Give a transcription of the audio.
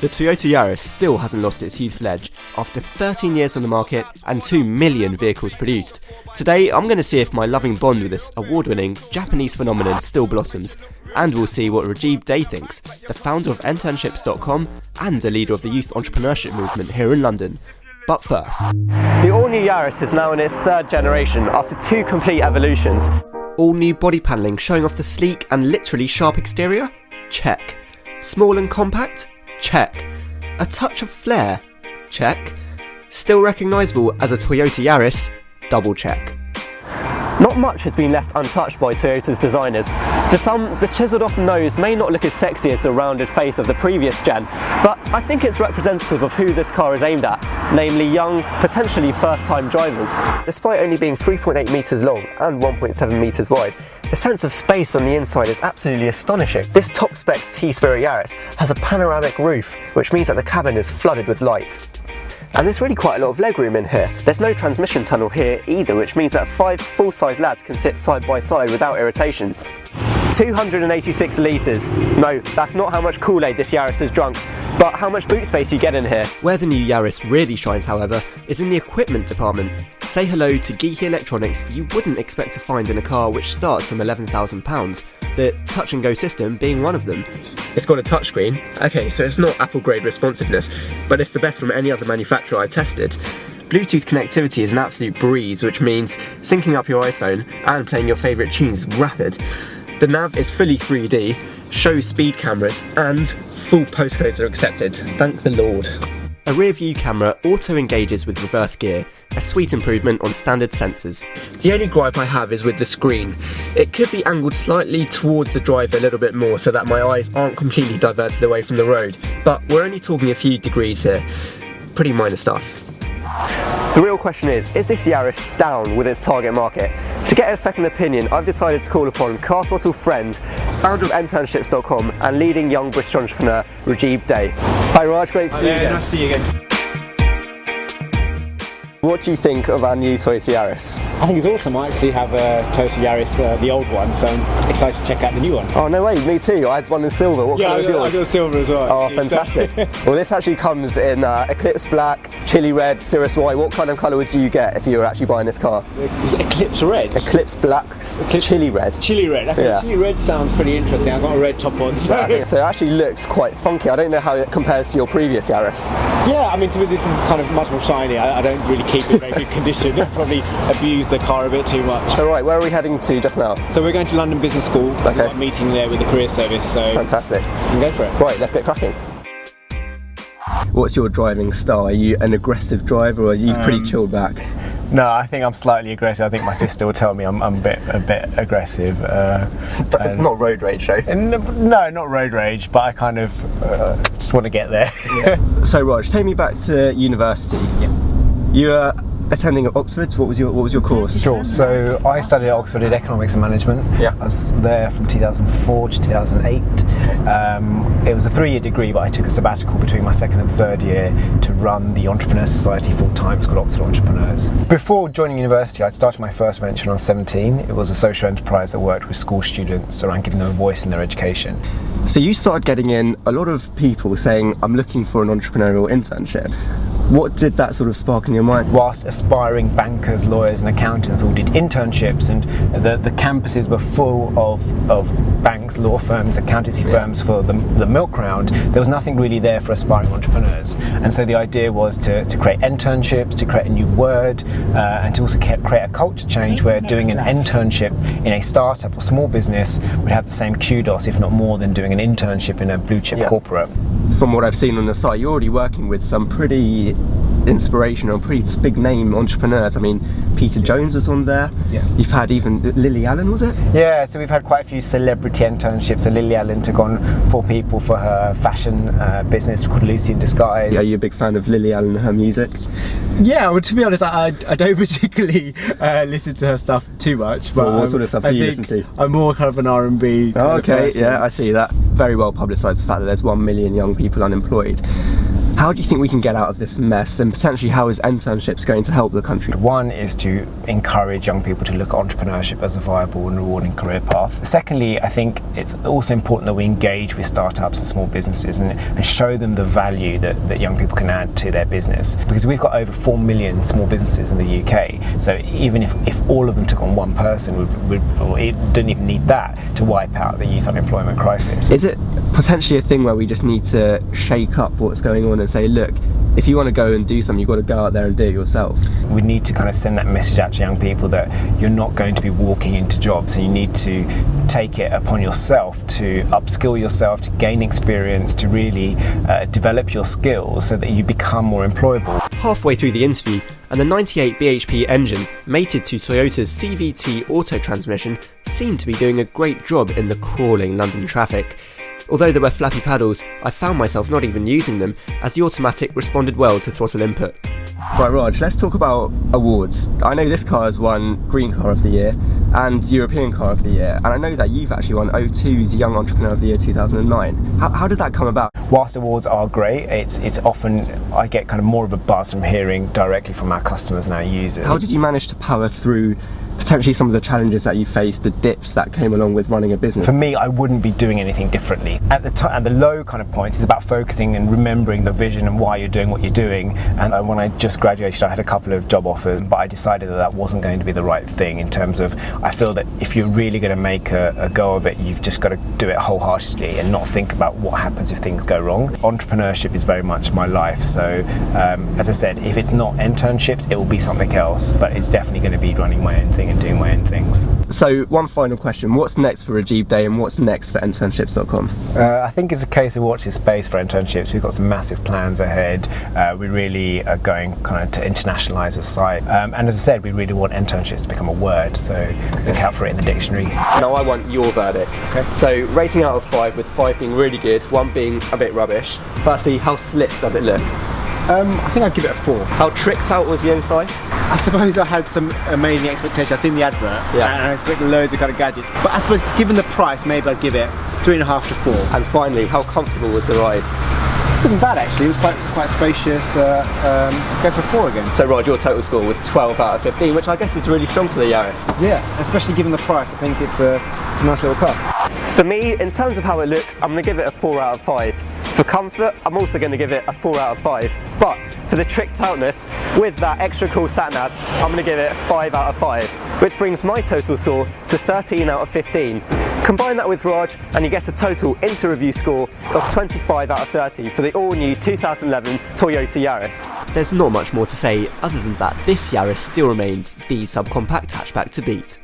The Toyota Yaris still hasn't lost its youthful edge after 13 years on the market and 2 million vehicles produced. Today I'm going to see if my loving bond with this award-winning Japanese phenomenon still blossoms, and we'll see what Rajeeb Dey thinks, the founder of internships.com and a leader of the youth entrepreneurship movement here in London. But first, the all-new Yaris is now in its third generation after 2 complete evolutions. All new body panelling showing off the sleek and literally sharp exterior? Check. Small and compact? Check. A touch of flair? Check. Still recognisable as a Toyota Yaris? Double check. Not much has been left untouched by Toyota's designers. For some, the chiselled off nose may not look as sexy as the rounded face of the previous gen, but I think it's representative of who this car is aimed at, namely young, potentially first-time drivers. Despite only being 3.8 metres long and 1.7 metres wide, the sense of space on the inside is absolutely astonishing. This top-spec T-Spirit Yaris has a panoramic roof, which means that the cabin is flooded with light. And there's really quite a lot of legroom in here. There's no transmission tunnel here either, which means that 5 full-size lads can sit side by side without irritation. 286 litres. No, that's not how much Kool-Aid this Yaris has drunk, but how much boot space you get in here. Where the new Yaris really shines, however, is in the equipment department. Say hello to geeky electronics you wouldn't expect to find in a car which starts from £11,000, the touch and go system being one of them. It's got a touchscreen. Okay, so it's not Apple grade responsiveness, but it's the best from any other manufacturer I tested. Bluetooth connectivity is an absolute breeze, which means syncing up your iPhone and playing your favourite tunes is rapid. The nav is fully 3D, shows speed cameras, and full postcodes are accepted, thank the Lord. A rear view camera auto-engages with reverse gear, a sweet improvement on standard sensors. The only gripe I have is with the screen. It could be angled slightly towards the driver a little bit more so that my eyes aren't completely diverted away from the road, but we're only talking a few degrees here. Pretty minor stuff. The real question is this Yaris down with its target market? To get a second opinion, I've decided to call upon Throttle friend, founder of internships.com and leading young British entrepreneur, Rajeeb Dey. Hi Raj, great to see you again. Nice to see you again. What do you think of our new Toyota Yaris? I think it's awesome. I actually have a Toyota Yaris, the old one, so I'm excited to check out the new one. Oh no way, me too. I had one in silver. What colour was yours? I got silver as well. Oh, fantastic. Well, this actually comes in Eclipse Black, Chili Red, Cirrus White. What kind of colour would you get if you were actually buying this car? Is it Eclipse Red? Eclipse Black, Chili Red. Chili Red. Okay, yeah. Chili Red sounds pretty interesting. I've got a red top on. So it actually looks quite funky. I don't know how it compares to your previous Yaris. Yeah, I mean, to me this is kind of much more shiny. I don't really keep it in very good condition. Probably abuse the car a bit too much. So right, where are we heading to just now? So we're going to London Business School. Okay. We've got a meeting there with the career service. So fantastic. We can go for it. Right, let's get cracking. What's your driving style? Are you an aggressive driver or are you pretty chilled back? No, I think I'm slightly aggressive. I think my sister will tell me I'm a bit aggressive. It's not road rage, though. No, not road rage, but I kind of just want to get there. Yeah. So, Raj, take me back to university. Yeah. You were attending at Oxford. What was your course? Sure. So I studied at Oxford in economics and management. Yeah. I was there from 2004 to 2008. It was a 3-year degree, but I took a sabbatical between my 2nd and 3rd year to run the Entrepreneur Society full time. It's called Oxford Entrepreneurs. Before joining university, I started my first venture when I was 17. It was a social enterprise that worked with school students around giving them a voice in their education. So you started getting in a lot of people saying, I'm looking for an entrepreneurial internship. What did that sort of spark in your mind? Whilst aspiring bankers, lawyers and accountants all did internships, and the campuses were full of banks, law firms, accountancy firms for the milk round, there was nothing really there for aspiring entrepreneurs. And so the idea was to create internships, to create a new word, and to also create a culture change where doing an internship in a startup or small business would have the same kudos, if not more, than doing an internship in a blue chip corporate. From what I've seen on the site, you're already working with some pretty inspirational, pretty big name entrepreneurs. I mean, Peter Jones was on there. Yeah. You've had even Lily Allen, was it? Yeah, so we've had quite a few celebrity internships. So Lily Allen took on 4 people for her fashion business called Lucy in Disguise. Yeah, you're a big fan of Lily Allen and her music? Yeah, well, to be honest, I don't particularly listen to her stuff too much. But what sort of stuff do you listen to? I'm more kind of an R&B kind of person. Yeah, I see that. Very well publicised, the fact that there's 1 million young people unemployed. How do you think we can get out of this mess, and potentially how is internships going to help the country? One is to encourage young people to look at entrepreneurship as a viable and rewarding career path. Secondly, I think it's also important that we engage with startups and small businesses and show them the value that young people can add to their business. Because we've got over 4 million small businesses in the UK, so even if all of them took on one person, it didn't even need that to wipe out the youth unemployment crisis. Is it potentially a thing where we just need to shake up what's going on and say, look, if you want to go and do something, you've got to go out there and do it yourself? We need to kind of send that message out to young people that you're not going to be walking into jobs, and you need to take it upon yourself to upskill yourself, to gain experience, to really develop your skills so that you become more employable. Halfway through the interview, and the 98 bhp engine, mated to Toyota's CVT auto transmission, seemed to be doing a great job in the crawling London traffic. Although there were flappy paddles, I found myself not even using them, as the automatic responded well to throttle input. Right, Raj, let's talk about awards. I know this car has won Green Car of the Year and European Car of the Year, and I know that you've actually won O2's Young Entrepreneur of the Year 2009. How did that come about? Whilst awards are great, it's often, I get kind of more of a buzz from hearing directly from our customers and our users. How did you manage to power through potentially some of the challenges that you faced, the dips that came along with running a business? For me, I wouldn't be doing anything differently. At the low kind of points, it's about focusing and remembering the vision and why you're doing what you're doing. And when I just graduated, I had a couple of job offers, but I decided that wasn't going to be the right thing, in terms of, I feel that if you're really going to make a go of it, you've just got to do it wholeheartedly and not think about what happens if things go wrong. Entrepreneurship is very much my life, so as I said, if it's not internships, it will be something else, but it's definitely going to be running my own thing and doing my own things. So one final question, what's next for Rajeeb Dey and what's next for internships.com? I think it's a case of watch this space for internships. We've got some massive plans ahead. We really are going kind of to internationalise the site, and as I said, we really want internships to become a word, so look out for it in the dictionary. Now I want your verdict. Okay. So rating out of 5, with 5 being really good, 1 being a bit rubbish. Firstly, how slick does it look? I think I'd give it a 4. How tricked out was the inside? I suppose I had some amazing expectations. I've seen the advert, yeah, and I expected loads of kind of gadgets. But I suppose, given the price, maybe I'd give it 3.5 to 4. And finally, how comfortable was the ride? It wasn't bad actually. It was quite spacious. Go for 4 again. So Rod, your total score was 12 out of 15, which I guess is really strong for the Yaris. Yeah, especially given the price. I think it's a nice little car. For me, in terms of how it looks, I'm going to give it a 4 out of 5. For comfort, I'm also going to give it a 4 out of 5. But for the tricked outness, with that extra cool sat-nav, I'm going to give it a 5 out of 5, which brings my total score to 13 out of 15. Combine that with Raj and you get a total inter-review score of 25 out of 30 for the all-new 2011 Toyota Yaris. There's not much more to say other than that this Yaris still remains the subcompact hatchback to beat.